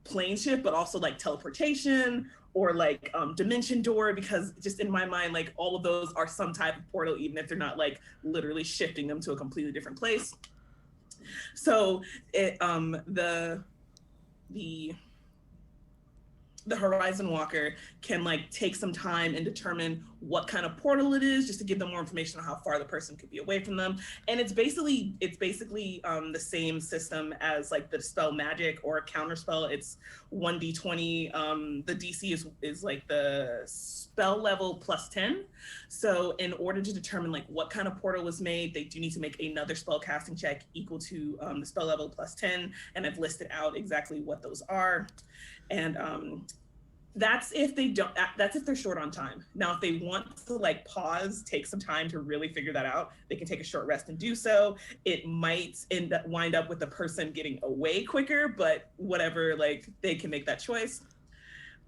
plane shift, but also like teleportation or like dimension door, because just in my mind, like all of those are some type of portal, even if they're not like literally shifting them to a completely different place. So it the Horizon Walker can like take some time and determine what kind of portal it is, just to give them more information on how far the person could be away from them. And it's basically the same system as like the spell magic or a counter spell. It's 1d20. The DC is like the spell level plus 10. So in order to determine like what kind of portal was made, they do need to make another spell casting check equal to the spell level plus 10. And I've listed out exactly what those are. And that's if they're short on time. Now, if they want to like pause, take some time to really figure that out, they can take a short rest and do so. It might wind up with the person getting away quicker, but whatever, like they can make that choice.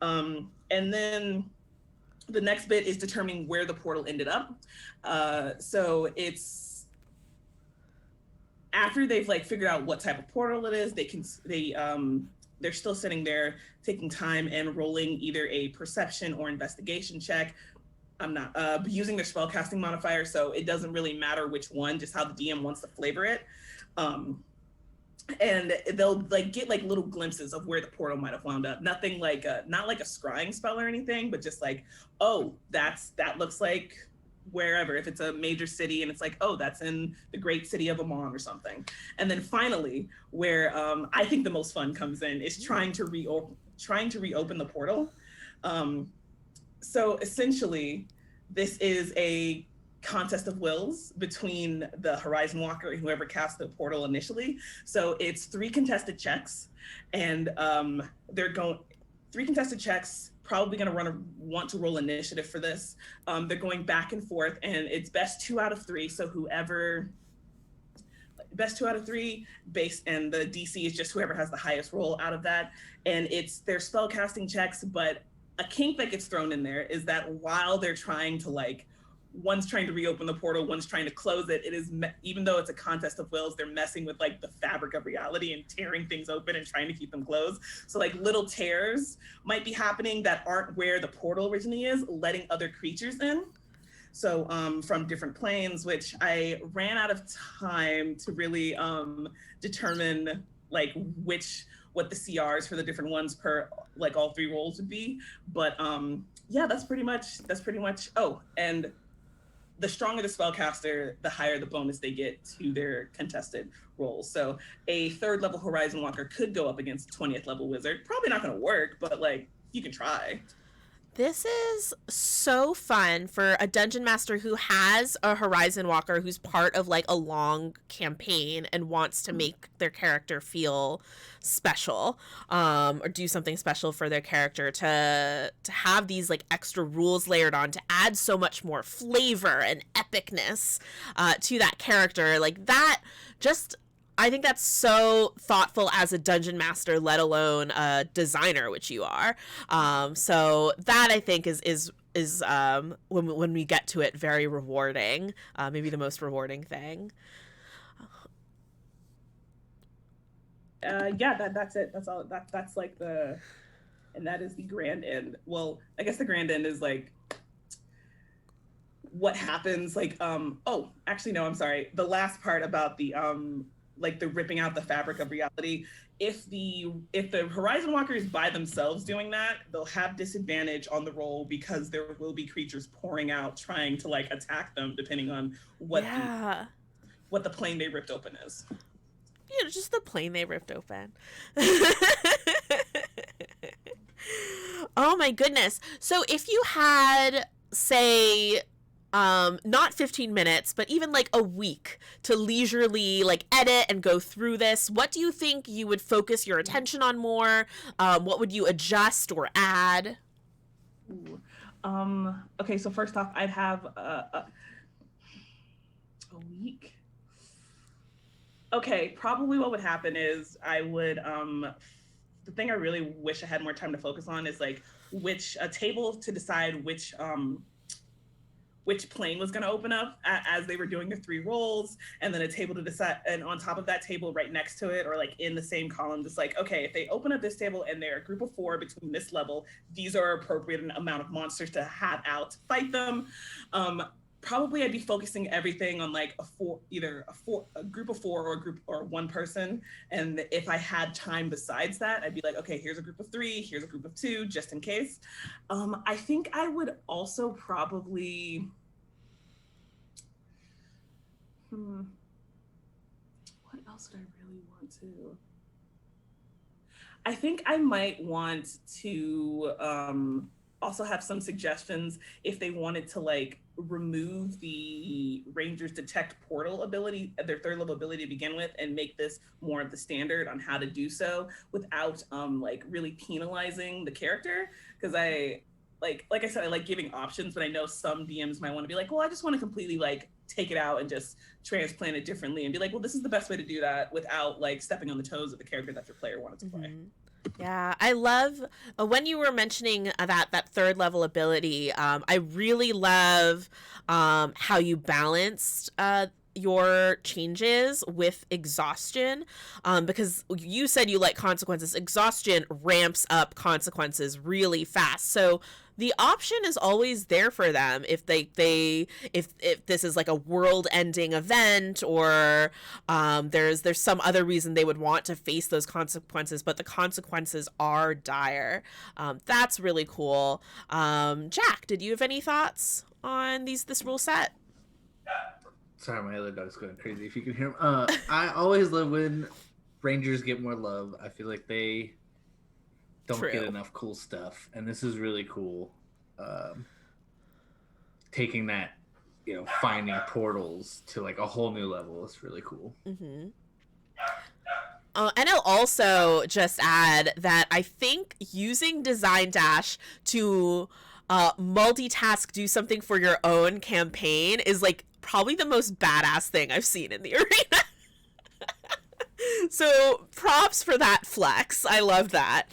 And then the next bit is determining where the portal ended up. So it's after they've like figured out what type of portal it is, they're still sitting there taking time and rolling either a perception or investigation check. I'm not using their spellcasting modifier, so it doesn't really matter which one, just how the DM wants to flavor it. And they'll like get like little glimpses of where the portal might have wound up. Nothing like not like a scrying spell or anything, but just like, oh, that looks like wherever. If it's a major city and it's like, oh, that's in the great city of Amon or something. And then finally, where I think the most fun comes in is trying to reopen the portal. So essentially, this is a contest of wills between the Horizon Walker and whoever cast the portal initially. So it's 3 contested checks, and they're going 3 contested checks. Probably going to want to roll initiative for this. They're going back and forth, and it's best 2 out of 3. So best 2 out of 3 base, and the DC is just whoever has the highest roll out of that. And it's their spell casting checks, but a kink that gets thrown in there is that while they're trying to like, one's trying to reopen the portal, one's trying to close it. It is, even though it's a contest of wills, they're messing with like the fabric of reality and tearing things open and trying to keep them closed. So like little tears might be happening that aren't where the portal originally is, letting other creatures in. So from different planes, which I ran out of time to really determine like what the CRs for the different ones per like all 3 rolls would be. But yeah, that's pretty much. Oh, and the stronger the spellcaster, the higher the bonus they get to their contested rolls. So a 3rd level Horizon Walker could go up against a 20th level wizard. Probably not going to work, but like you can try. This is so fun for a dungeon master who has a Horizon Walker who's part of like a long campaign and wants to make their character feel special, or do something special for their character, to have these like extra rules layered on to add so much more flavor and epicness to that character. Like that just, I think that's so thoughtful as a dungeon master, let alone a designer, which you are. So that I think is when we get to it, very rewarding. Maybe the most rewarding thing. Yeah, that's it. That's all. That's like and that is the grand end. Well, I guess the grand end is like what happens, like, oh, actually, no, I'm sorry. The last part about the, like the ripping out the fabric of reality. If the Horizon Walker is by themselves doing that, they'll have disadvantage on the roll because there will be creatures pouring out trying to like attack them, depending on what the plane they ripped open is. Yeah, just the plane they ripped open. Oh my goodness. So if you had, say, not 15 minutes, but even like a week to leisurely like edit and go through this, what do you think you would focus your attention on more? What would you adjust or add? Ooh. Okay, so first off, I'd have a week. Okay, probably what would happen is I would, the thing I really wish I had more time to focus on is like a table to decide which plane was going to open up as they were doing the 3 rolls, and then a table to decide, and on top of that table right next to it or like in the same column, just like, okay, if they open up this table and they're a group of 4 between this level, these are appropriate amount of monsters to have out to fight them. Probably I'd be focusing everything on like a group of 4 or 1 person. And if I had time besides that, I'd be like, okay, here's a group of 3, here's a group of 2, just in case. I think I would also probably, what else would I really want to? I think I might want to also have some suggestions if they wanted to like remove the Rangers detect portal ability, their 3rd level ability to begin with, and make this more of the standard on how to do so without like really penalizing the character. Because I said, I like giving options, but I know some DMs might want to be like, well, I just want to completely like take it out and just transplant it differently and be like, well, this is the best way to do that without like stepping on the toes of the character that your player wanted to play. Yeah, I love when you were mentioning that 3rd level ability. I really love how you balanced your changes with exhaustion, because you said you like consequences. Exhaustion ramps up consequences really fast, so the option is always there for them if if this is like a world-ending event, or there's some other reason they would want to face those consequences, but the consequences are dire. That's really cool. Jack, did you have any thoughts on this rule set? Sorry, my other dog's going crazy. If you can hear him. I always love when Rangers get more love. I feel like they don't get enough cool stuff, and this is really cool. Taking that, finding portals to like a whole new level is really cool. Mm-hmm. And I'll also just add that I think using Design Dash to multitask, do something for your own campaign is like probably the most badass thing I've seen in the arena. So props for that flex. I love that.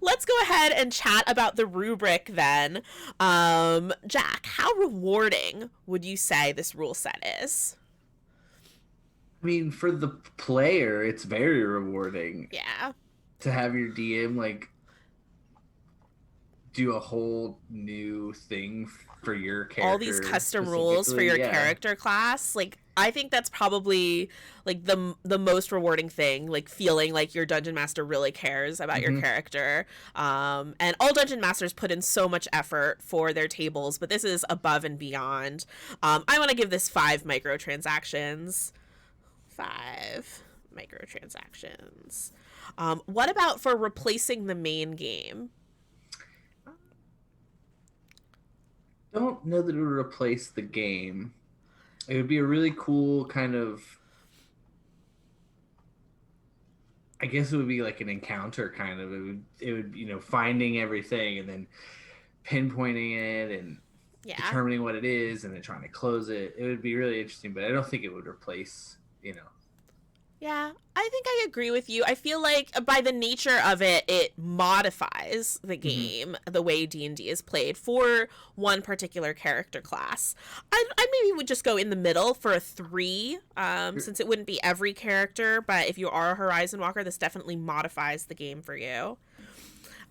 Let's go ahead and chat about the rubric then. Jack, how rewarding would you say this rule set is? I mean, for the player, it's very rewarding. Yeah. To have your DM like do a whole new thing for your character. All these custom rules for your character class. Like, I think that's probably like the most rewarding thing, like feeling like your dungeon master really cares about your character. And all dungeon masters put in so much effort for their tables, but this is above and beyond. I want to give this 5 microtransactions. 5 microtransactions. What about for replacing the main game? I don't know that it would replace the game. It would be a really cool kind of, I guess it would be like an encounter kind of. It would finding everything and then pinpointing it and determining what it is and then trying to close it. It would be really interesting, but I don't think it would replace, Yeah, I think I agree with you. I feel like by the nature of it, it modifies the game, the way D&D is played for one particular character class. I maybe would just go in the middle for a 3, since it wouldn't be every character, but if you are a Horizon Walker, this definitely modifies the game for you.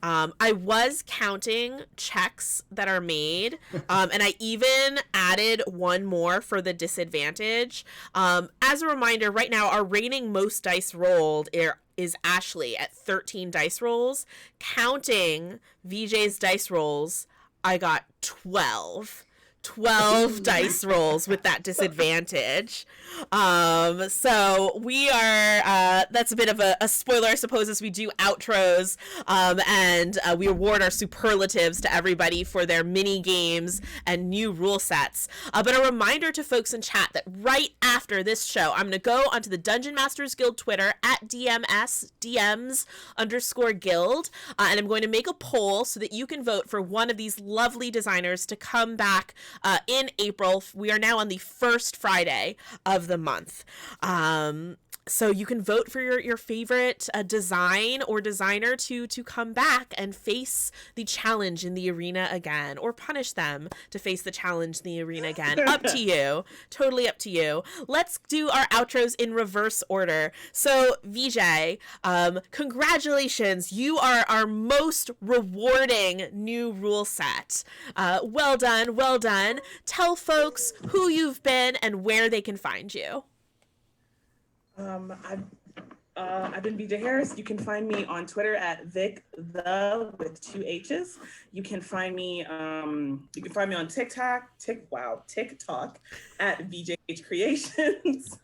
I was counting checks that are made, and I even added one more for the disadvantage. As a reminder, right now our reigning most dice rolled is Ashley at 13 dice rolls. Counting VJ's dice rolls, I got 12 dice rolls with that disadvantage. So we are, that's a bit of a spoiler, I suppose, as we do outros, and we award our superlatives to everybody for their mini games and new rule sets. But a reminder to folks in chat that right after this show, I'm going to go onto the Dungeon Masters Guild Twitter at DMS_guild, and I'm going to make a poll so that you can vote for one of these lovely designers to come back in April. We are now on the first Friday of the month. So you can vote for your favorite design or designer to come back and face the challenge in the arena again, or punish them to face the challenge in the arena again. Up to you. Totally up to you. Let's do our outros in reverse order. So VJ, congratulations. You are our most rewarding new rule set. Well done. Well done. Tell folks who you've been and where they can find you. I've been BJ Harris. You can find me on Twitter at Vic the with 2 H's. You can find me on TikTok at VJH Creations.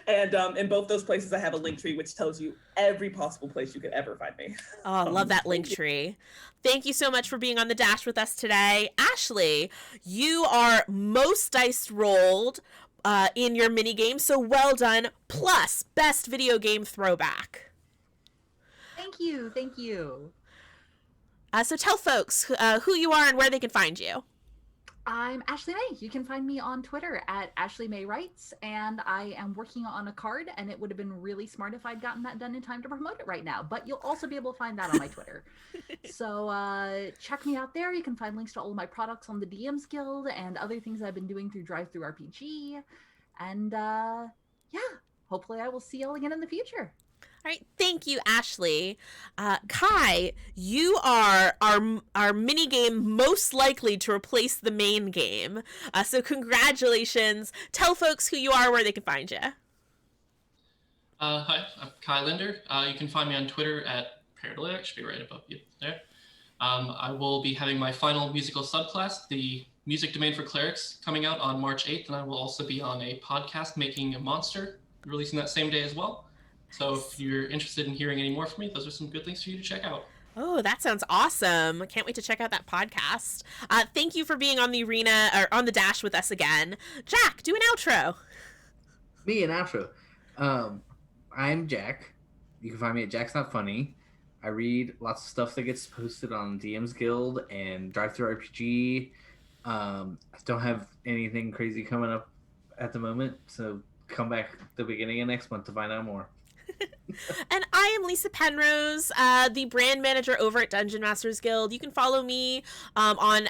And in both those places, I have a link tree which tells you every possible place you could ever find me. Oh, I love that link tree. Thank you so much for being on the dash with us today. Ashley, you are most dice rolled in your mini game, so well done. Plus, best video game throwback. Thank you. So tell folks who you are and where they can find you. I'm Ashley May. You can find me on Twitter at Ashley May Writes, and I am working on a card, and it would have been really smart if I'd gotten that done in time to promote it right now, but you'll also be able to find that on my Twitter. So check me out there. You can find links to all of my products on the DMs Guild and other things I've been doing through Drive-Thru RPG, and yeah, hopefully I will see y'all again in the future. All right, thank you, Ashley. Kai, you are our mini game most likely to replace the main game. So congratulations. Tell folks who you are, where they can find you. Hi, I'm Kai Linder. You can find me on Twitter at Parallel. Should be right above you there. I will be having my final musical subclass, the Music Domain for Clerics, coming out on March 8th, and I will also be on a podcast, Making a Monster, releasing that same day as well. So if you're interested in hearing any more from me, those are some good things for you to check out. Oh, that sounds awesome. I can't wait to check out that podcast. Thank you for being on the arena or on the dash with us again. Jack, do an outro. Me, an outro. I'm Jack. You can find me at Jack's Not Funny. I read lots of stuff that gets posted on DM's Guild and Drive-Thru RPG. I don't have anything crazy coming up at the moment, so come back the beginning of next month to find out more. And I am Lysa Penrose, the brand manager over at Dungeon Masters Guild. You can follow me on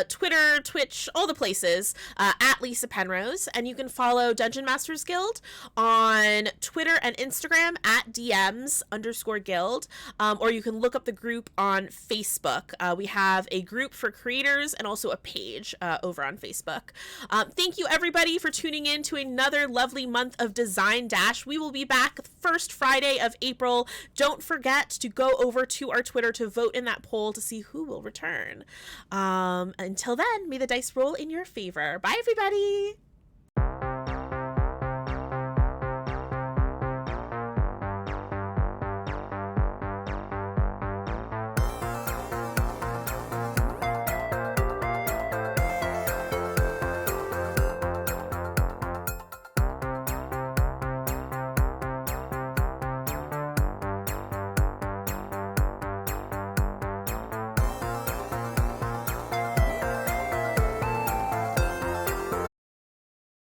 Twitter, Twitch, all the places at Lysa Penrose. And you can follow Dungeon Masters Guild on Twitter and Instagram at DMs_guild. Or you can look up the group on Facebook. We have a group for creators and also a page over on Facebook. Thank you, everybody, for tuning in to another lovely month of Design Dash. We will be back first Friday of April. Don't forget to go over to our Twitter to vote in that poll to see who will return. Until then, may the dice roll in your favor. Bye, everybody.